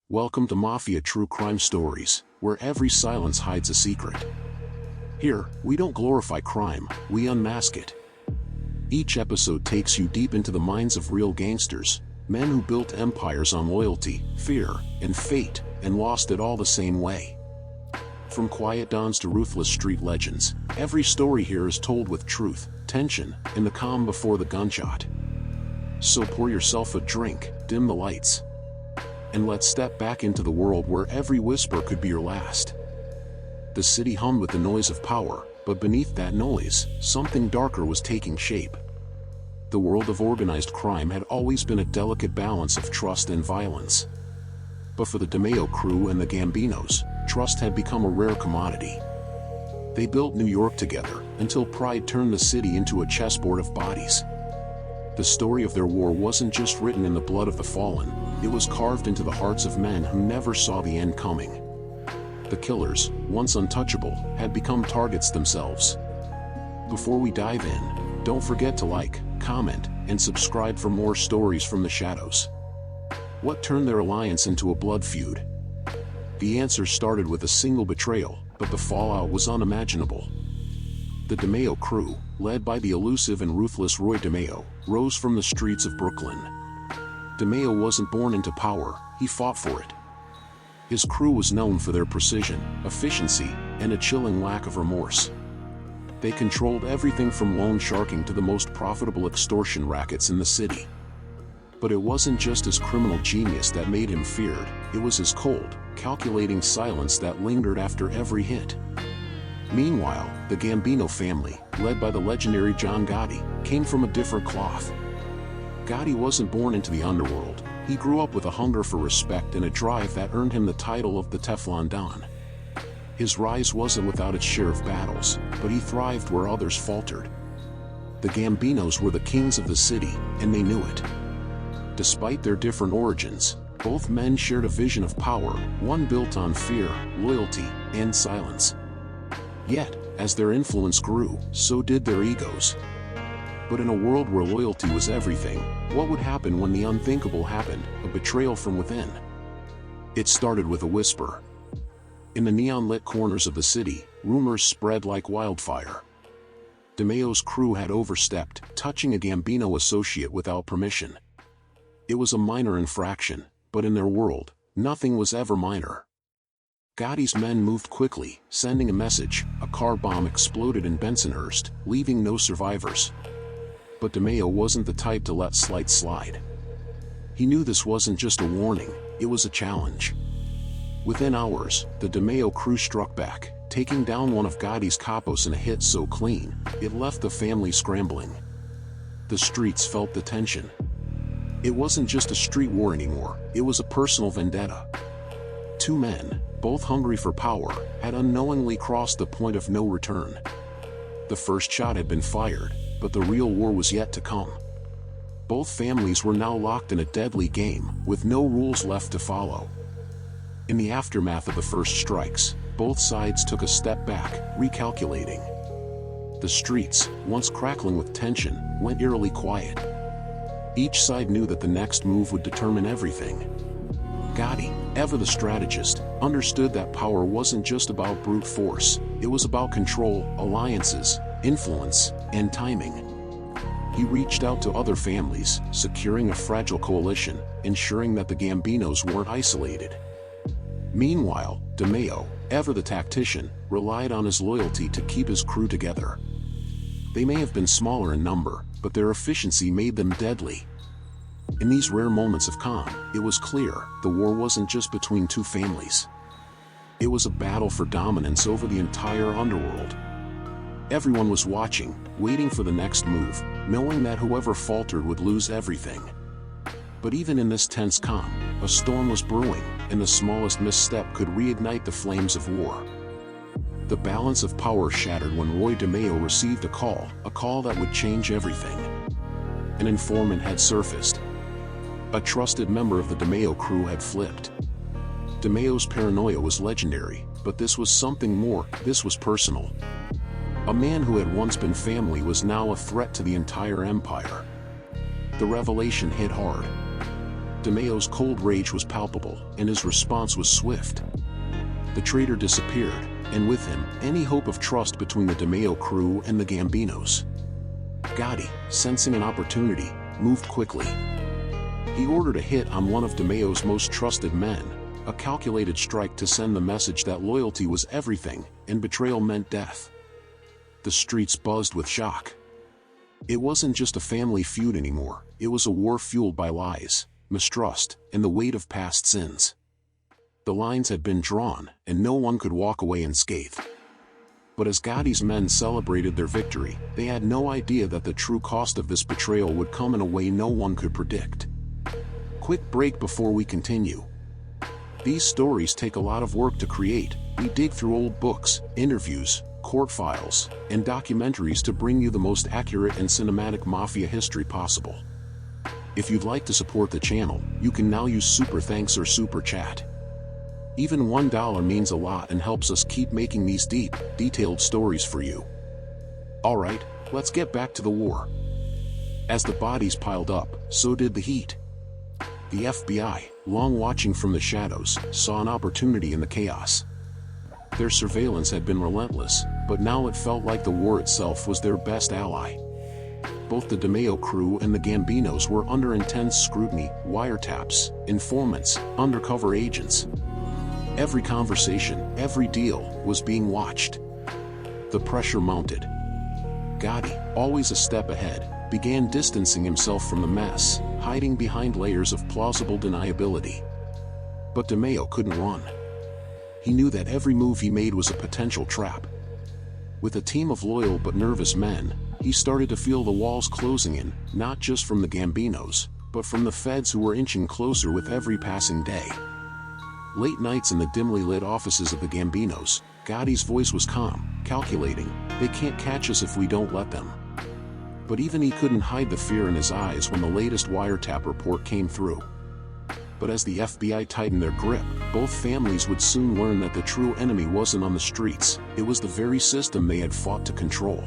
Welcome to Mafia True Crime Stories, where every silence hides a secret. Here, we don't glorify crime, we unmask it. Each episode takes you deep into the minds of real gangsters, men who built empires on loyalty, fear, and fate, and lost it all the same way. From quiet dons to ruthless street legends, every story here is told with truth, tension, and the calm before the gunshot. So pour yourself a drink, dim the lights, and let's step back into the world where every whisper could be your last. The city hummed with the noise of power, but beneath that noise, something darker was taking shape. The world of organized crime had always been a delicate balance of trust and violence. But for the DeMeo Crew and the Gambinos, trust had become a rare commodity. They built New York together, until pride turned the city into a chessboard of bodies. The story of their war wasn't just written in the blood of the fallen, it was carved into the hearts of men who never saw the end coming. The killers, once untouchable, had become targets themselves. Before we dive in, don't forget to like, comment, and subscribe for more stories from the shadows. What turned their alliance into a blood feud? The answer started with a single betrayal, but the fallout was unimaginable. The DeMeo Crew, led by the elusive and ruthless Roy DeMeo, rose from the streets of Brooklyn. DeMeo wasn't born into power, he fought for it. His crew was known for their precision, efficiency, and a chilling lack of remorse. They controlled everything from loan sharking to the most profitable extortion rackets in the city. But it wasn't just his criminal genius that made him feared, it was his cold, calculating silence that lingered after every hit. Meanwhile, the Gambino family, led by the legendary John Gotti, came from a different cloth. Gotti wasn't born into the underworld, he grew up with a hunger for respect and a drive that earned him the title of the Teflon Don. His rise wasn't without its share of battles, but he thrived where others faltered. The Gambinos were the kings of the city, and they knew it. Despite their different origins, both men shared a vision of power, one built on fear, loyalty, and silence. Yet, as their influence grew, so did their egos. But in a world where loyalty was everything, what would happen when the unthinkable happened, a betrayal from within? It started with a whisper. In the neon-lit corners of the city, rumors spread like wildfire. DeMeo's crew had overstepped, touching a Gambino associate without permission. It was a minor infraction, but in their world, nothing was ever minor. Gotti's men moved quickly, sending a message. A car bomb exploded in Bensonhurst, leaving no survivors. But DeMeo wasn't the type to let slights slide. He knew this wasn't just a warning, it was a challenge. Within hours, the DeMeo crew struck back, taking down one of Gotti's capos in a hit so clean, it left the family scrambling. The streets felt the tension. It wasn't just a street war anymore, it was a personal vendetta. Two men, both hungry for power, had unknowingly crossed the point of no return. The first shot had been fired, but the real war was yet to come. Both families were now locked in a deadly game, with no rules left to follow. In the aftermath of the first strikes, both sides took a step back, recalculating. The streets, once crackling with tension, went eerily quiet. Each side knew that the next move would determine everything. Gotti, ever the strategist, understood that power wasn't just about brute force, it was about control, alliances, influence, and timing. He reached out to other families, securing a fragile coalition, ensuring that the Gambinos weren't isolated. Meanwhile, DeMeo, ever the tactician, relied on his loyalty to keep his crew together. They may have been smaller in number, but their efficiency made them deadly. In these rare moments of calm, it was clear, the war wasn't just between two families. It was a battle for dominance over the entire underworld. Everyone was watching, waiting for the next move, knowing that whoever faltered would lose everything. But even in this tense calm, a storm was brewing, and the smallest misstep could reignite the flames of war. The balance of power shattered when Roy DeMeo received a call that would change everything. An informant had surfaced. A trusted member of the DeMeo crew had flipped. DeMeo's paranoia was legendary, but this was something more, this was personal. A man who had once been family was now a threat to the entire empire. The revelation hit hard. DeMeo's cold rage was palpable, and his response was swift. The traitor disappeared, and with him, any hope of trust between the DeMeo crew and the Gambinos. Gotti, sensing an opportunity, moved quickly. He ordered a hit on one of DeMeo's most trusted men, a calculated strike to send the message that loyalty was everything, and betrayal meant death. The streets buzzed with shock. It wasn't just a family feud anymore, it was a war fueled by lies, mistrust, and the weight of past sins. The lines had been drawn, and no one could walk away unscathed. But as Gotti's men celebrated their victory, they had no idea that the true cost of this betrayal would come in a way no one could predict. Quick break before we continue. These stories take a lot of work to create. We dig through old books, interviews, court files, and documentaries to bring you the most accurate and cinematic Mafia history possible. If you'd like to support the channel, you can now use Super Thanks or Super Chat. Even $1 means a lot and helps us keep making these deep, detailed stories for you. Alright, let's get back to the war. As the bodies piled up, so did the heat. The FBI, long watching from the shadows, saw an opportunity in the chaos. Their surveillance had been relentless, but now it felt like the war itself was their best ally. Both the DeMeo crew and the Gambinos were under intense scrutiny, wiretaps, informants, undercover agents. Every conversation, every deal, was being watched. The pressure mounted. Gotti, always a step ahead, began distancing himself from the mess, hiding behind layers of plausible deniability. But DeMeo couldn't run. He knew that every move he made was a potential trap. With a team of loyal but nervous men, he started to feel the walls closing in, not just from the Gambinos, but from the feds who were inching closer with every passing day. Late nights in the dimly lit offices of the Gambinos, Gotti's voice was calm, calculating, "They can't catch us if we don't let them." But even he couldn't hide the fear in his eyes when the latest wiretap report came through. But as the FBI tightened their grip, both families would soon learn that the true enemy wasn't on the streets, it was the very system they had fought to control.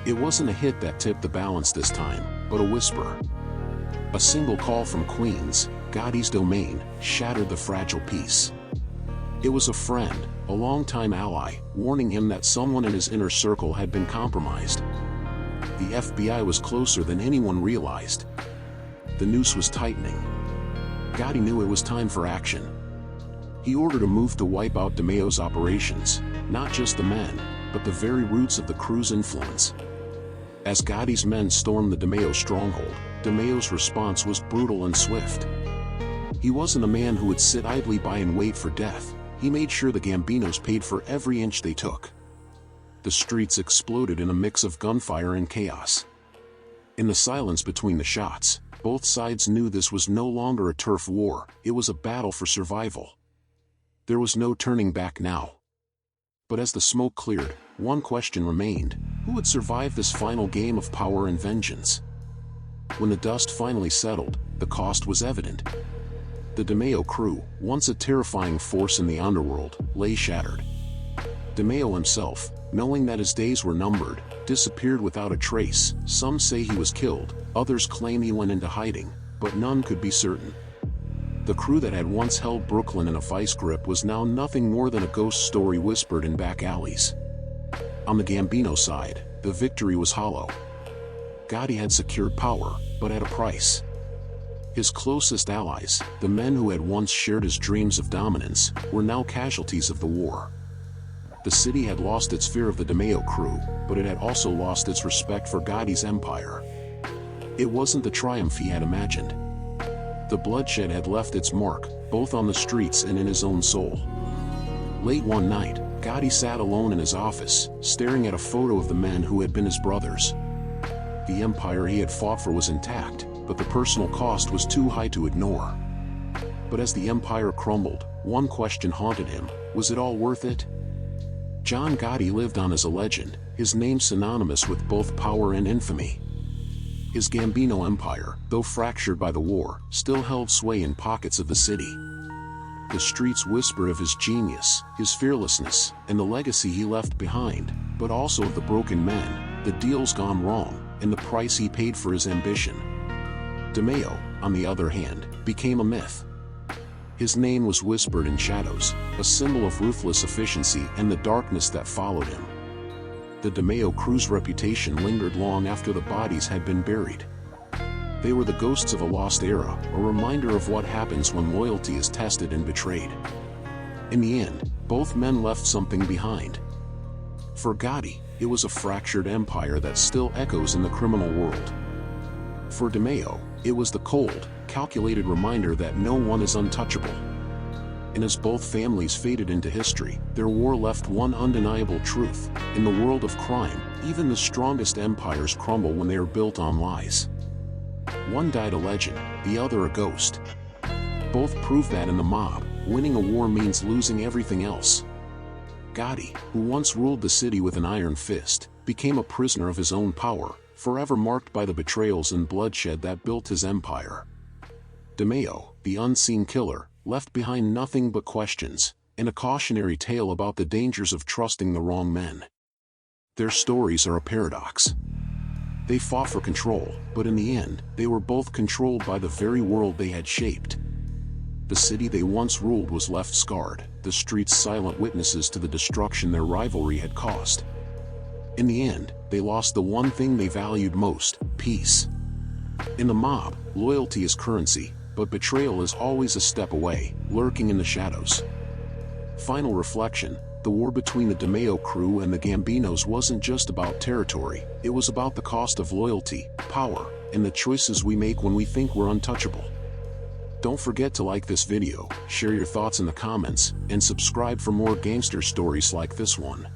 It wasn't a hit that tipped the balance this time, but a whisper. A single call from Queens, Gotti's domain, shattered the fragile peace. It was a friend, a longtime ally, warning him that someone in his inner circle had been compromised. The FBI was closer than anyone realized. The noose was tightening. Gotti knew it was time for action. He ordered a move to wipe out DeMeo's operations, not just the men, but the very roots of the crew's influence. As Gotti's men stormed the DeMeo stronghold, DeMeo's response was brutal and swift. He wasn't a man who would sit idly by and wait for death. He made sure the Gambinos paid for every inch they took. The streets exploded in a mix of gunfire and chaos. In the silence between the shots, both sides knew this was no longer a turf war, it was a battle for survival. There was no turning back now. But as the smoke cleared, one question remained: who would survive this final game of power and vengeance? When the dust finally settled, the cost was evident. The DeMeo crew, once a terrifying force in the underworld, lay shattered. DeMeo himself, knowing that his days were numbered, disappeared without a trace. Some say he was killed, others claim he went into hiding, but none could be certain. The crew that had once held Brooklyn in a vice grip was now nothing more than a ghost story whispered in back alleys. On the Gambino side, the victory was hollow. Gotti had secured power, but at a price. His closest allies, the men who had once shared his dreams of dominance, were now casualties of the war. The city had lost its fear of the DeMeo crew, but it had also lost its respect for Gotti's empire. It wasn't the triumph he had imagined. The bloodshed had left its mark, both on the streets and in his own soul. Late one night, Gotti sat alone in his office, staring at a photo of the men who had been his brothers. The empire he had fought for was intact, but the personal cost was too high to ignore. But as the empire crumbled, one question haunted him: was it all worth it? John Gotti lived on as a legend, his name synonymous with both power and infamy. His Gambino empire, though fractured by the war, still held sway in pockets of the city. The streets whispered of his genius, his fearlessness, and the legacy he left behind, but also of the broken men, the deals gone wrong, and the price he paid for his ambition. DeMeo, on the other hand, became a myth. His name was whispered in shadows, a symbol of ruthless efficiency and the darkness that followed him. The DeMeo Crew's reputation lingered long after the bodies had been buried. They were the ghosts of a lost era, a reminder of what happens when loyalty is tested and betrayed. In the end, both men left something behind. For Gotti, it was a fractured empire that still echoes in the criminal world. For DeMeo, it was the cold, calculated reminder that no one is untouchable. And as both families faded into history, their war left one undeniable truth: in the world of crime, even the strongest empires crumble when they are built on lies. One died a legend, the other a ghost. Both prove that in the mob, winning a war means losing everything else. Gotti, who once ruled the city with an iron fist, became a prisoner of his own power, forever marked by the betrayals and bloodshed that built his empire. DeMeo, the unseen killer, left behind nothing but questions, and a cautionary tale about the dangers of trusting the wrong men. Their stories are a paradox. They fought for control, but in the end, they were both controlled by the very world they had shaped. The city they once ruled was left scarred, the streets silent witnesses to the destruction their rivalry had caused. In the end, they lost the one thing they valued most: peace. In the mob, loyalty is currency, but betrayal is always a step away, lurking in the shadows. Final reflection: the war between the DeMeo Crew and the Gambinos wasn't just about territory, it was about the cost of loyalty, power, and the choices we make when we think we're untouchable. Don't forget to like this video, share your thoughts in the comments, and subscribe for more gangster stories like this one.